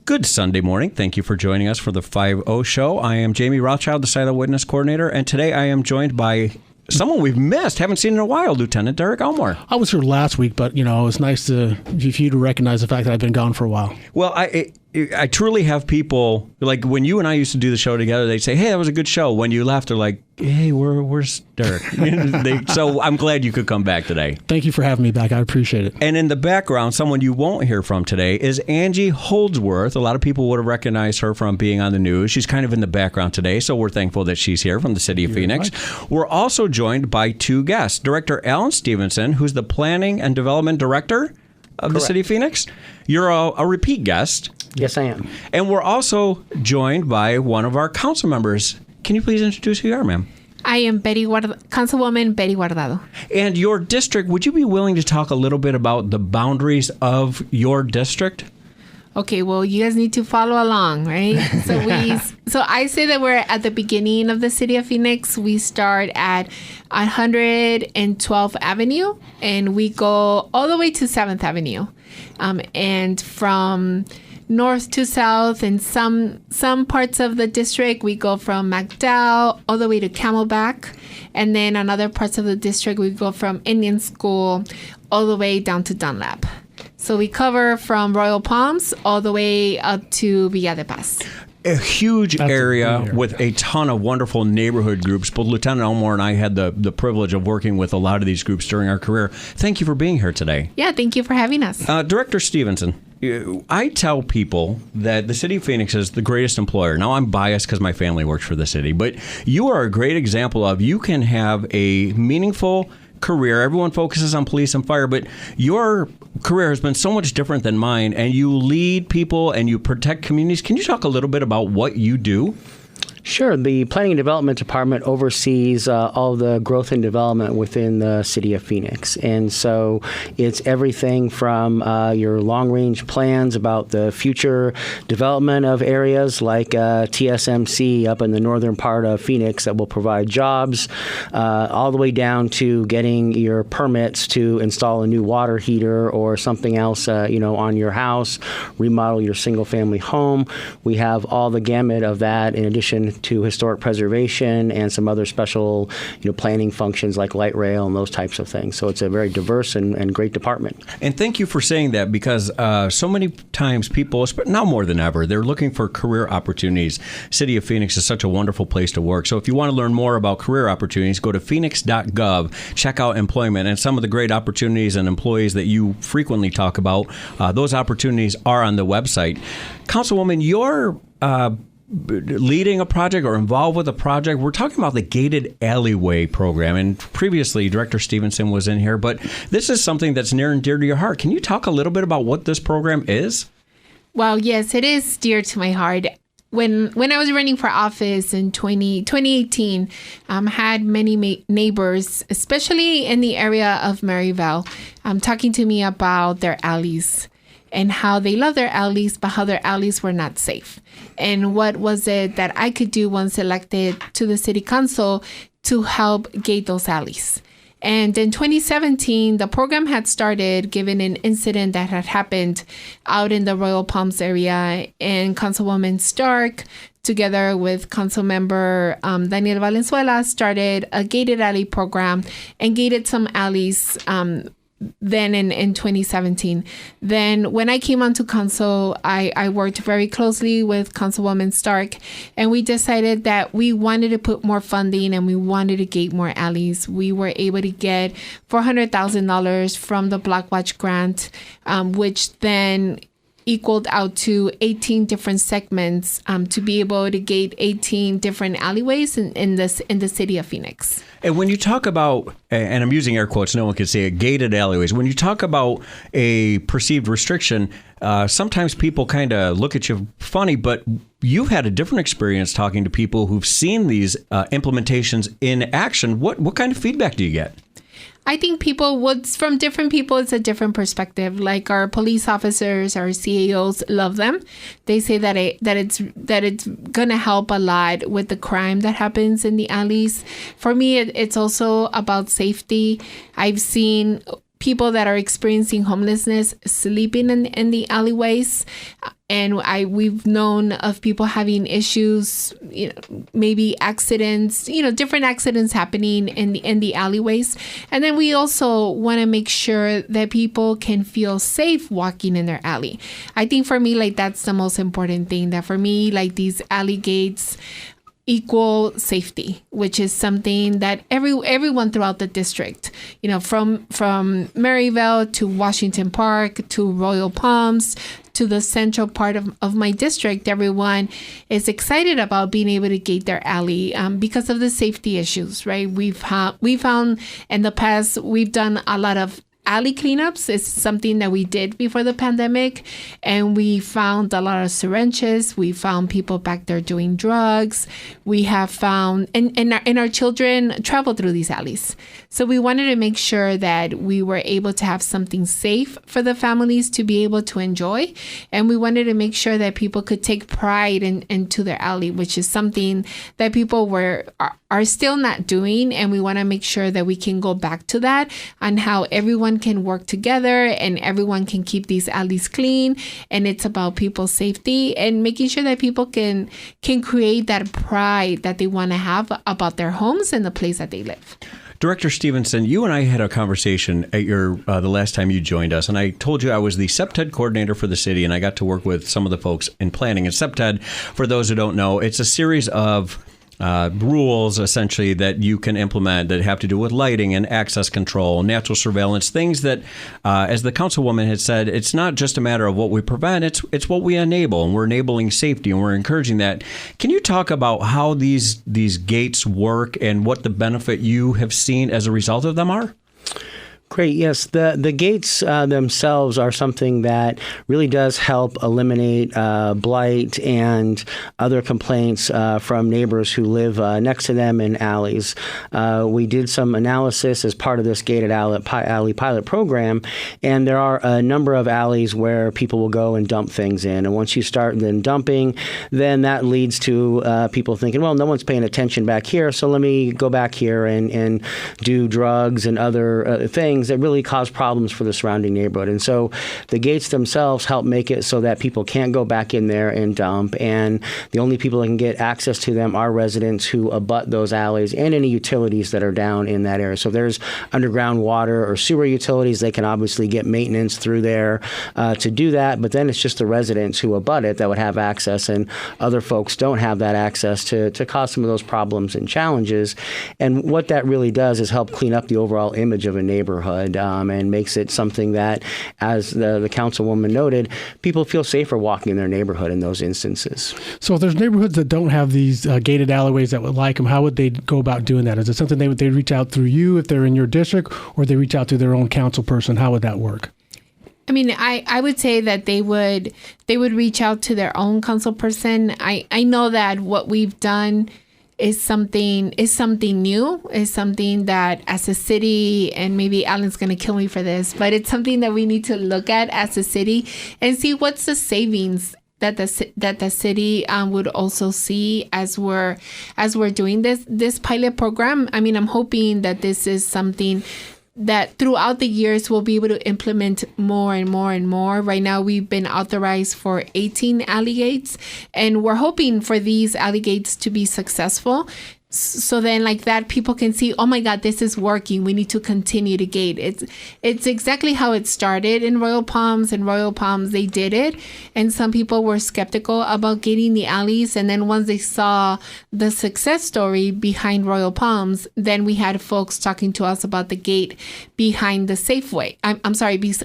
Good Sunday morning. Thank you for joining us for the 5-0 show. I am Jamie Rothschild, the Silent Witness Coordinator, and today I am joined by someone we've missed, haven't seen in a while, Lieutenant Derek Elmore. I was here last week, but, it was nice for you to recognize the fact that I've been gone for a while. Well, I truly have people, like when you and I used to do the show together, they'd say, hey, that was a good show. When you left, they're like, hey, where's Derek? So I'm glad you could come back today. Thank you for having me back. I appreciate it. And in the background, someone you won't hear from today is Angie Holdsworth. A lot of people would have recognized her from being on the news. She's kind of in the background today, so we're thankful that she's here from the city of Phoenix. Right. We're also joined by two guests. Director Alan Stephenson, who's the Planning and Development Director of the city of Phoenix. You're a repeat guest. Yes, I am. And we're also joined by one of our council members. Can you please introduce who you are, ma'am? I am Councilwoman Betty Guardardo. And your district, would you be willing to talk a little bit about the boundaries of your district? Okay, well, you guys need to follow along, right? So I say that we're at the beginning of the city of Phoenix. We start at 112th Avenue, and we go all the way to 7th Avenue. And from north to south, in some parts of the district, we go from McDowell all the way to Camelback. And then in other parts of the district, we go from Indian School all the way down to Dunlap. So we cover from Royal Palms all the way up to Villa de Paz. A huge area with a ton of wonderful neighborhood groups. But Lieutenant Elmore and I had the privilege of working with a lot of these groups during our career. Thank you for being here today. Yeah, thank you for having us. Director Stephenson, I tell people that the city of Phoenix is the greatest employer. Now, I'm biased because my family works for the city, but you are a great example of you can have a meaningful career. Everyone focuses on police and fire, but your career has been so much different than mine, and you lead people and you protect communities. Can you talk a little bit about what you do? Sure. The Planning and Development Department oversees all the growth and development within the city of Phoenix. And so it's everything from your long-range plans about the future development of areas like TSMC up in the northern part of Phoenix that will provide jobs, all the way down to getting your permits to install a new water heater or something else, on your house, remodel your single-family home. We have all the gamut of that in addition to historic preservation and some other special, planning functions like light rail and those types of things. So it's a very diverse and great department. And thank you for saying that, because so many times people, now more than ever, they're looking for career opportunities. City of Phoenix is such a wonderful place to work. So if you want to learn more about career opportunities, go to phoenix.gov, check out employment, and some of the great opportunities and employees that you frequently talk about. Those opportunities are on the website. Councilwoman, you're leading a project or involved with a project. We're talking about the gated alleyway program, and previously Director Stephenson was in here, but this is something that's near and dear to your heart. Can you talk a little bit about what this program is? Well, yes, it is dear to my heart. When I was running for office in 2018, had many neighbors, especially in the area of Maryvale, talking to me about their alleys and how they love their alleys, but how their alleys were not safe. And what was it that I could do once elected to the city council to help gate those alleys? And in 2017, the program had started given an incident that had happened out in the Royal Palms area, and Councilwoman Stark, together with Councilmember Daniel Valenzuela, started a gated alley program and gated some alleys then in 2017. Then when I came onto council, I worked very closely with Councilwoman Stark, and we decided that we wanted to put more funding and we wanted to gate more alleys. We were able to get $400,000 from the Block Watch grant, which then equaled out to 18 different segments to be able to gate 18 different alleyways in the city of Phoenix. And when you talk about, and I'm using air quotes, no one can say it, gated alleyways, when you talk about a perceived restriction, sometimes people kind of look at you funny, but you've had a different experience talking to people who've seen these implementations in action. What kind of feedback do you get? I think from different people, it's a different perspective. Like our police officers, our CAOs love them. They say that it's gonna help a lot with the crime that happens in the alleys. For me, it's also about safety. I've seen people that are experiencing homelessness sleeping in the alleyways. And we've known of people having issues, maybe accidents, different accidents happening in the alleyways. And then we also want to make sure that people can feel safe walking in their alley. I think for me, like, that's the most important thing. That for me, like, these alley gates equal safety, which is something that everyone throughout the district, from Maryvale to Washington Park to Royal Palms to the central part of my district, everyone is excited about being able to gate their alley because of the safety issues, right? We found in the past, we've done a lot of alley cleanups. Is something that we did before the pandemic, and we found a lot of syringes. We found people back there doing drugs. We have found, and our children travel through these alleys. So we wanted to make sure that we were able to have something safe for the families to be able to enjoy, and we wanted to make sure that people could take pride into their alley, which is something that people are still not doing, and we want to make sure that we can go back to that on how everyone can work together and everyone can keep these alleys clean. And it's about people's safety and making sure that people can create that pride that they want to have about their homes and the place that they live. Director Stephenson, you and I had a conversation at the last time you joined us, and I told you I was the SEPTED coordinator for the city, and I got to work with some of the folks in planning. And SEPTED, for those who don't know, it's a series of rules essentially that you can implement that have to do with lighting and access control, natural surveillance, things that, as the councilwoman had said, it's not just a matter of what we prevent, it's what we enable, and we're enabling safety and we're encouraging that. Can you talk about how these gates work and what the benefit you have seen as a result of them are? Great. Yes, the gates themselves are something that really does help eliminate blight and other complaints from neighbors who live next to them in alleys. We did some analysis as part of this gated alley pilot program, and there are a number of alleys where people will go and dump things in. And once you start then dumping, then that leads to people thinking, well, no one's paying attention back here, so let me go back here and do drugs and other things that really cause problems for the surrounding neighborhood. And so the gates themselves help make it so that people can't go back in there and dump, and the only people that can get access to them are residents who abut those alleys and any utilities that are down in that area. So if there's underground water or sewer utilities, they can obviously get maintenance through there to do that, but then it's just the residents who abut it that would have access, and other folks don't have that access to cause some of those problems and challenges. And what that really does is help clean up the overall image of a neighborhood. And makes it something that, as the councilwoman noted, people feel safer walking in their neighborhood in those instances. So if there's neighborhoods that don't have these gated alleyways that would like them, how would they go about doing that? Is it something they reach out through you if they're in your district, or they reach out to their own council person? How would that work? I mean, I would say that they would reach out to their own council person. I know that what we've done is something new, is something that as a city, and maybe Alan's going to kill me for this, but it's something that we need to look at as a city and see what's the savings that the city would also see as we're doing this pilot program. I mean, I'm hoping that this is something that throughout the years we'll be able to implement more and more and more. Right now, we've been authorized for 18 alley gates, and we're hoping for these alley gates to be successful. So then like that, people can see, oh my God, this is working. We need to continue to gate. It's exactly how it started in Royal Palms. In Royal Palms, they did it. And some people were skeptical about gating the alleys. And then once they saw the success story behind Royal Palms, then we had folks talking to us about the gate behind the Safeway.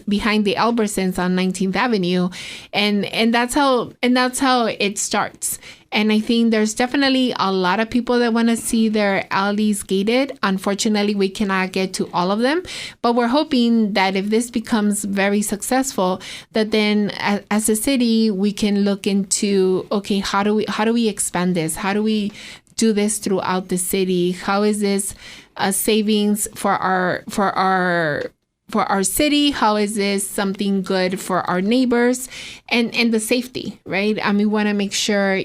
Behind the Albertsons on 19th Avenue. And that's how it starts. And I think there's definitely a lot of people that want to see their alleys gated. Unfortunately, we cannot get to all of them, but we're hoping that if this becomes very successful, that then as a city, we can look into, okay, how do we expand this? How do we do this throughout the city? How is this a savings for our city? How is this something good for our neighbors and the safety, right? And we want to make sure,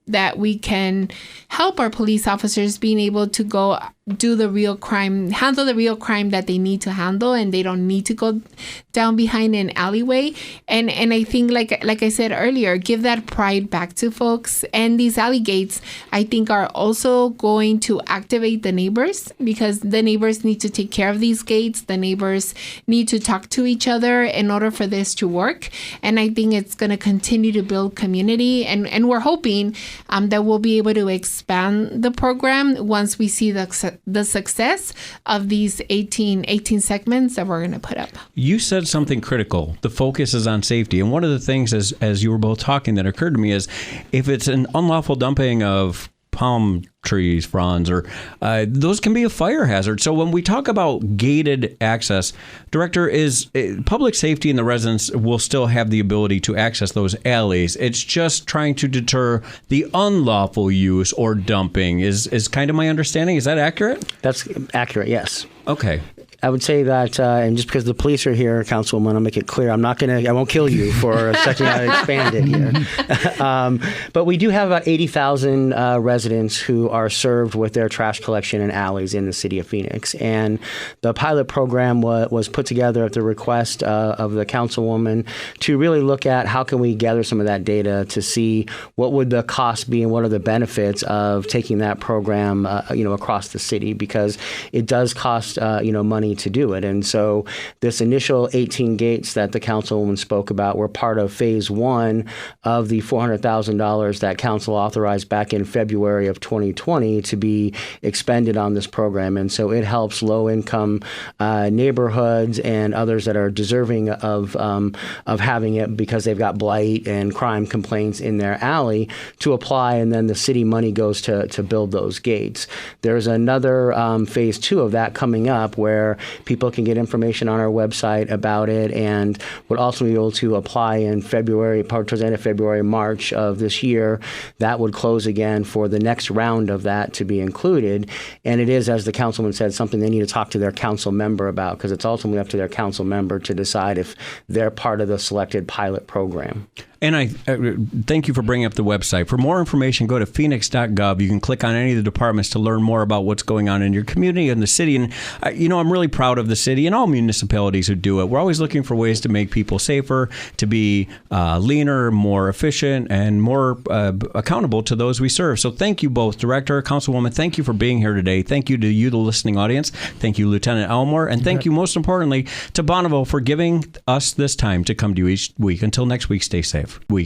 that we can help our police officers being able to go do the real crime, handle the real crime that they need to handle, and they don't need to go down behind an alleyway. And I think, like I said earlier, give that pride back to folks. And these alley gates, I think, are also going to activate the neighbors, because the neighbors need to take care of these gates. The neighbors need to talk to each other in order for this to work. And I think it's going to continue to build community. And we're hoping that we'll be able to expand the program once we see the success of these 18 segments that we're going to put up. You said something critical. The focus is on safety. And one of the things, as you were both talking, that occurred to me is, if it's an unlawful dumping of palm trees, fronds, or those can be a fire hazard. So when we talk about gated access, Director, is public safety and the residents will still have the ability to access those alleys. It's just trying to deter the unlawful use or dumping is kind of my understanding. Is that accurate? That's accurate, yes. Okay. I would say that, and just because the police are here, Councilwoman, I'll make it clear, I won't kill you for checking out expanded here. But we do have about 80,000 residents who are served with their trash collection in alleys in the city of Phoenix. And the pilot program was put together at the request of the Councilwoman to really look at how can we gather some of that data to see what would the cost be and what are the benefits of taking that program, across the city, because it does cost, money to do it. And so this initial 18 gates that the Councilwoman spoke about were part of phase one of the $400,000 that Council authorized back in February of 2020 to be expended on this program. And so it helps low-income neighborhoods and others that are deserving of having it because they've got blight and crime complaints in their alley to apply, and then the city money goes to build those gates. There's another phase two of that coming up where people can get information on our website about it and would also be able to apply in February, towards the end of February, March of this year. That would close again for the next round of that to be included. And it is, as the councilman said, something they need to talk to their council member about, because it's ultimately up to their council member to decide if they're part of the selected pilot program. And I thank you for bringing up the website. For more information, go to phoenix.gov. You can click on any of the departments to learn more about what's going on in your community and the city. And, I'm really proud of the city and all municipalities who do it. We're always looking for ways to make people safer, to be leaner, more efficient, and more accountable to those we serve. So thank you both, Director, Councilwoman. Thank you for being here today. Thank you to you, the listening audience. Thank you, Lieutenant Elmore. And thank you, most importantly, to Bonneville for giving us this time to come to you each week. Until next week, stay safe.